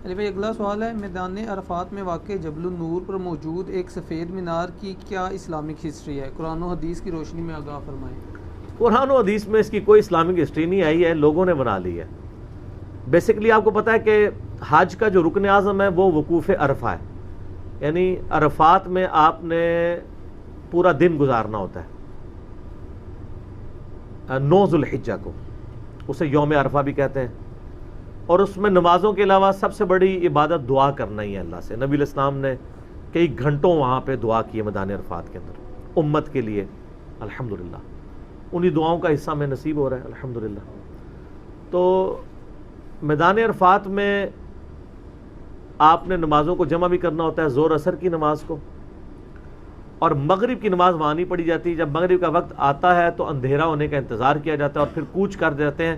علی بھائی اگلا سوال ہے، میدان عرفات میں واقع جبل النور پر موجود ایک سفید مینار کی کیا اسلامک ہسٹری ہے؟ قرآن و حدیث کی روشنی میں آگاہ فرمائیں۔ قرآن و حدیث میں اس کی کوئی اسلامک ہسٹری نہیں آئی ہے، لوگوں نے بنا لی ہے۔ بیسیکلی آپ کو پتا ہے کہ حج کا جو رکن اعظم ہے وہ وقوف عرفہ ہے، یعنی عرفات میں آپ نے پورا دن گزارنا ہوتا ہے 9 ذو الحجہ کو، اسے یوم عرفہ بھی کہتے ہیں، اور اس میں نمازوں کے علاوہ سب سے بڑی عبادت دعا کرنا ہی ہے اللہ سے۔ نبی علیہ السلام نے کئی گھنٹوں وہاں پہ دعا کی ہے میدان عرفات کے اندر امت کے لیے، الحمدللہ انہی دعاؤں کا حصہ میں نصیب ہو رہا ہے الحمدللہ۔ تو میدان عرفات میں آپ نے نمازوں کو جمع بھی کرنا ہوتا ہے، ظہر عصر کی نماز کو، اور مغرب کی نماز وہاں نہیں پڑھی جاتی۔ جب مغرب کا وقت آتا ہے تو اندھیرا ہونے کا انتظار کیا جاتا ہے اور پھر کوچ کر دیتے ہیں،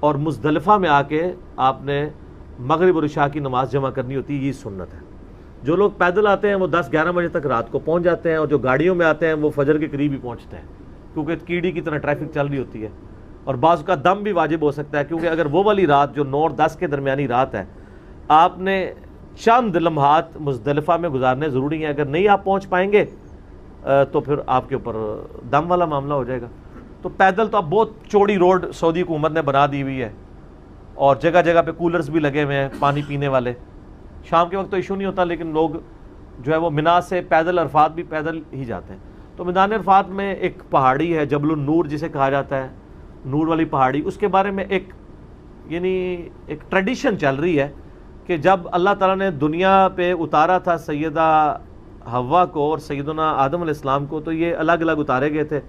اور مزدلفہ میں آ کے آپ نے مغرب اور عشاء کی نماز جمع کرنی ہوتی ہے، یہ سنت ہے۔ جو لوگ پیدل آتے ہیں وہ 10-11 بجے تک رات کو پہنچ جاتے ہیں، اور جو گاڑیوں میں آتے ہیں وہ فجر کے قریب ہی پہنچتے ہیں، کیونکہ کیڑی کی طرح ٹریفک چل رہی ہوتی ہے، اور بعض کا دم بھی واجب ہو سکتا ہے، کیونکہ اگر وہ والی رات جو 9 اور 10 کے درمیانی رات ہے آپ نے چند لمحات مزدلفہ میں گزارنے ضروری ہیں، اگر نہیں آپ پہنچ پائیں گے تو پھر آپ کے اوپر دم والا معاملہ ہو جائے گا۔ تو پیدل تو اب بہت چوڑی روڈ سعودی حکومت نے بنا دی ہوئی ہے، اور جگہ جگہ پہ کولرز بھی لگے ہوئے ہیں پانی پینے والے، شام کے وقت تو ایشو نہیں ہوتا، لیکن لوگ جو ہے وہ منا سے پیدل عرفات بھی پیدل ہی جاتے ہیں۔ تو میدان عرفات میں ایک پہاڑی ہے جبل النور جسے کہا جاتا ہے، نور والی پہاڑی، اس کے بارے میں ایک ٹریڈیشن چل رہی ہے کہ جب اللہ تعالیٰ نے دنیا پہ اتارا تھا سیدہ حوا کو اور سیدنا آدم علیہ السلام کو، تو یہ الگ الگ اتارے گئے تھے،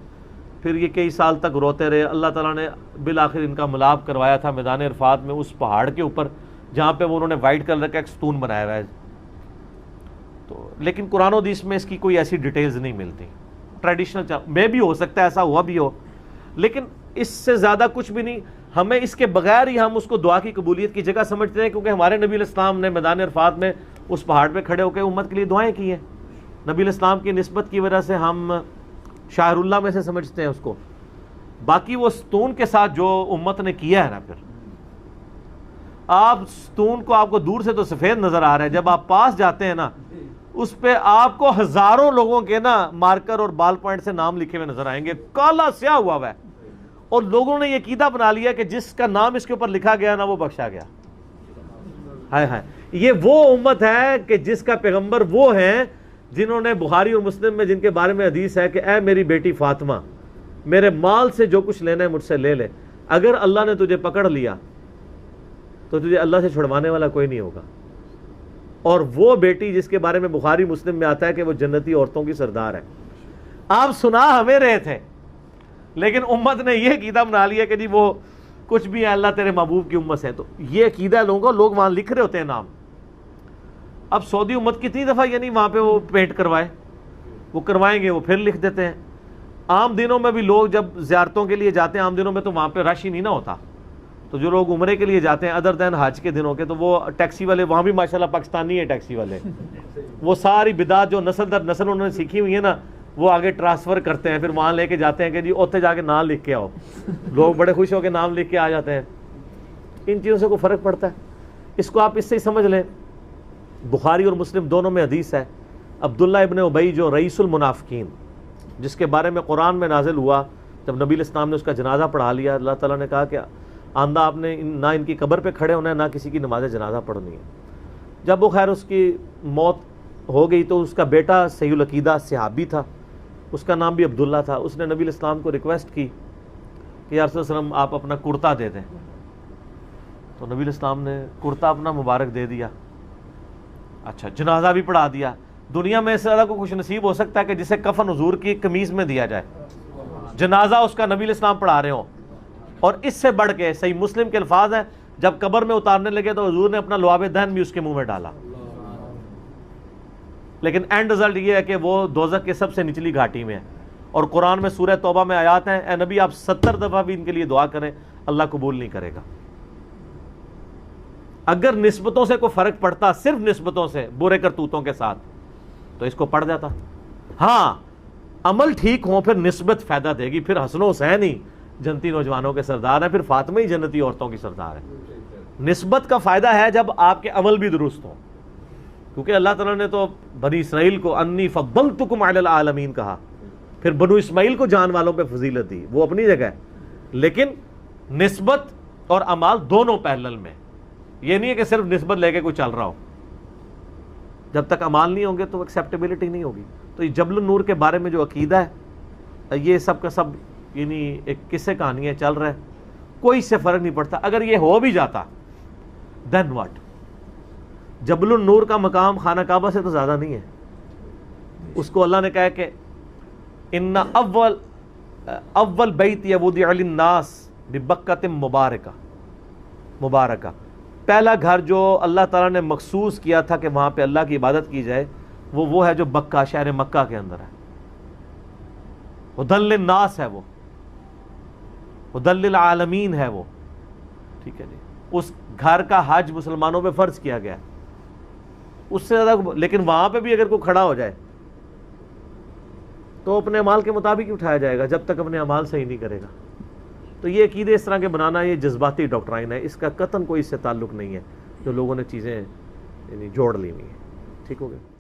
پھر یہ کئی سال تک روتے رہے، اللہ تعالیٰ نے بالآخر ان کا ملاپ کروایا تھا میدان عرفات میں اس پہاڑ کے اوپر جہاں پہ انہوں نے وائٹ کلر کا ایک ستون بنایا ہوا ہے۔ تو لیکن قرآن و حدیث میں اس کی کوئی ایسی ڈیٹیلز نہیں ملتی، ٹریڈیشنل میں بھی ہو سکتا ہے ایسا ہوا بھی ہو، لیکن اس سے زیادہ کچھ بھی نہیں۔ ہمیں اس کے بغیر ہی ہم اس کو دعا کی قبولیت کی جگہ سمجھتے ہیں، کیونکہ ہمارے نبی علیہ السلام نے میدان عرفات میں اس پہاڑ پہ کھڑے ہو کے امت کے لیے دعائیں کی ہیں۔ نبی علیہ السلام کی نسبت کی وجہ سے ہم شاعر اللہ میں سے سمجھتے ہیں اس کو، باقی وہ ستون کے ساتھ جو امت نے کیا ہے نا، پھر آپ ستون کو آپ کو دور سے تو سفید نظر آ رہا ہے، جب آپ پاس جاتے ہیں نا اس پہ آپ کو ہزاروں لوگوں کے نا مارکر اور بال پوائنٹ سے نام لکھے ہوئے نظر آئیں گے، کالا سیاہ ہوا ہے، اور لوگوں نے یہ عقیدہ بنا لیا کہ جس کا نام اس کے اوپر لکھا گیا نا وہ بخشا گیا۔ ہائے ہائے، یہ وہ امت ہے کہ جس کا پیغمبر وہ ہیں جنہوں نے بخاری اور مسلم میں جن کے بارے میں حدیث ہے کہ اے میری بیٹی فاطمہ، میرے مال سے جو کچھ لینا ہے مجھ سے لے لے، اگر اللہ نے تجھے پکڑ لیا تو تجھے اللہ سے چھڑوانے والا کوئی نہیں ہوگا۔ اور وہ بیٹی جس کے بارے میں بخاری مسلم میں آتا ہے کہ وہ جنتی عورتوں کی سردار ہے۔ آپ سنا ہمیں رہے تھے، لیکن امت نے یہ عقیدہ بنا لیا کہ جی وہ کچھ بھی ہے، اللہ تیرے محبوب کی امت سے، تو یہ عقیدہ لوگوں کو، لوگ وہاں لکھ رہے ہوتے ہیں نام۔ اب سعودی امت کتنی دفعہ یعنی وہاں پہ وہ پینٹ کروائے، وہ کروائیں گے، وہ پھر لکھ دیتے ہیں۔ عام دنوں میں بھی لوگ جب زیارتوں کے لیے جاتے ہیں، عام دنوں میں تو وہاں پہ رش ہی نہیں نہ ہوتا، تو جو لوگ عمرے کے لیے جاتے ہیں ادر دین حج کے دنوں کے، تو وہ ٹیکسی والے وہاں بھی ماشاءاللہ پاکستانی ہیں ٹیکسی والے، وہ ساری بدعت جو نسل در نسل انہوں نے سیکھی ہوئی ہے نا وہ آگے ٹرانسفر کرتے ہیں، پھر وہاں لے کے جاتے ہیں کہ جی اوتھے جا کے نام لکھ کے آؤ، لوگ بڑے خوش ہو کے نام لکھ کے آ جاتے ہیں۔ ان چیزوں سے کوئی فرق پڑتا ہے؟ اس کو آپ اس سے ہی سمجھ لیں۔ بخاری اور مسلم دونوں میں حدیث ہے، عبداللہ ابن ابی جو رئیس المنافقین، جس کے بارے میں قرآن میں نازل ہوا، جب نبی علیہ السلام نے اس کا جنازہ پڑھا لیا، اللہ تعالیٰ نے کہا کہ آندہ آپ نے نہ ان کی قبر پہ کھڑے ہونا ہے نہ کسی کی نماز جنازہ پڑھنی ہے۔ جب وہ خیر اس کی موت ہو گئی تو اس کا بیٹا صحیح العقیدہ صحابی تھا، اس کا نام بھی عبداللہ تھا، اس نے نبی علیہ السلام کو ریکویسٹ کی کہ یا رسول اللہ علیہ وسلم آپ اپنا کرتا دے دیں، تو نبی علیہ السلام نے کرتا اپنا مبارک دے دیا، اچھا جنازہ بھی پڑھا دیا۔ دنیا میں اس سے زیادہ کو خوش نصیب ہو سکتا ہے کہ جسے کفن حضور کی قمیض میں دیا جائے، جنازہ اس کا نبی علیہ السلام پڑھا رہے ہوں، اور اس سے بڑھ کے صحیح مسلم کے الفاظ ہیں جب قبر میں اتارنے لگے تو حضور نے اپنا لعاب دہن بھی اس کے منہ میں ڈالا، لیکن اینڈ رزلٹ یہ ہے کہ وہ دوزخ کے سب سے نچلی گھاٹی میں ہے۔ اور قرآن میں سورہ توبہ میں آیات ہیں، اے نبی آپ 70 دفعہ بھی ان کے لیے دعا کریں، اللہ قبول نہیں کرے گا۔ اگر نسبتوں سے کوئی فرق پڑتا، صرف نسبتوں سے، برے کرتوتوں کے ساتھ، تو اس کو پڑھ جاتا۔ ہاں عمل ٹھیک ہوں پھر نسبت فائدہ دے گی، پھر حسن و حسین ہی جنتی نوجوانوں کے سردار ہیں، پھر فاطمہ ہی جنتی عورتوں کی سردار ہے۔ نسبت کا فائدہ ہے جب آپ کے عمل بھی درست ہوں، کیونکہ اللہ تعالیٰ نے تو بنی اسرائیل کو انی فضلتکم علی العالمین کہا، پھر بنو اسماعیل کو جان والوں پہ فضیلت دی، وہ اپنی جگہ ہے، لیکن نسبت اور اعمال دونوں پیرلل میں، یہ نہیں ہے کہ صرف نسبت لے کے کوئی چل رہا ہو، جب تک اعمال نہیں ہوں گے تو ایکسیپٹیبلٹی نہیں ہوگی۔ تو یہ جبل النور کے بارے میں جو عقیدہ ہے یہ سب کا سب یعنی ایک قصے کہانیاں چل رہا ہے، کوئی سے فرق نہیں پڑتا۔ اگر یہ ہو بھی جاتا دین واٹ؟ جبل النور کا مقام خانہ کعبہ سے تو زیادہ نہیں ہے، اس کو اللہ نے کہا کہ ان اول بیت وضع للناس ببکۃ مبارکہ، پہلا گھر جو اللہ تعالیٰ نے مخصوص کیا تھا کہ وہاں پہ اللہ کی عبادت کی جائے وہ ہے جو بکہ، شہر مکہ کے اندر ہے، ہدی للناس ہے، وہ ہدی للعالمین ہے وہ، ٹھیک ہے جی۔ اس گھر کا حج مسلمانوں پہ فرض کیا گیا ہے، اس سے زیادہ، لیکن وہاں پہ بھی اگر کوئی کھڑا ہو جائے تو اپنے اعمال کے مطابق ہی اٹھایا جائے گا، جب تک اپنے اعمال صحیح نہیں کرے گا۔ تو یہ عقیدے اس طرح کے بنانا یہ جذباتی ڈاکٹرائن ہے، اس کا قطعاً کوئی اس سے تعلق نہیں ہے، جو لوگوں نے چیزیں یعنی جوڑ لی ہوئی ہیں۔ ٹھیک ہو گیا؟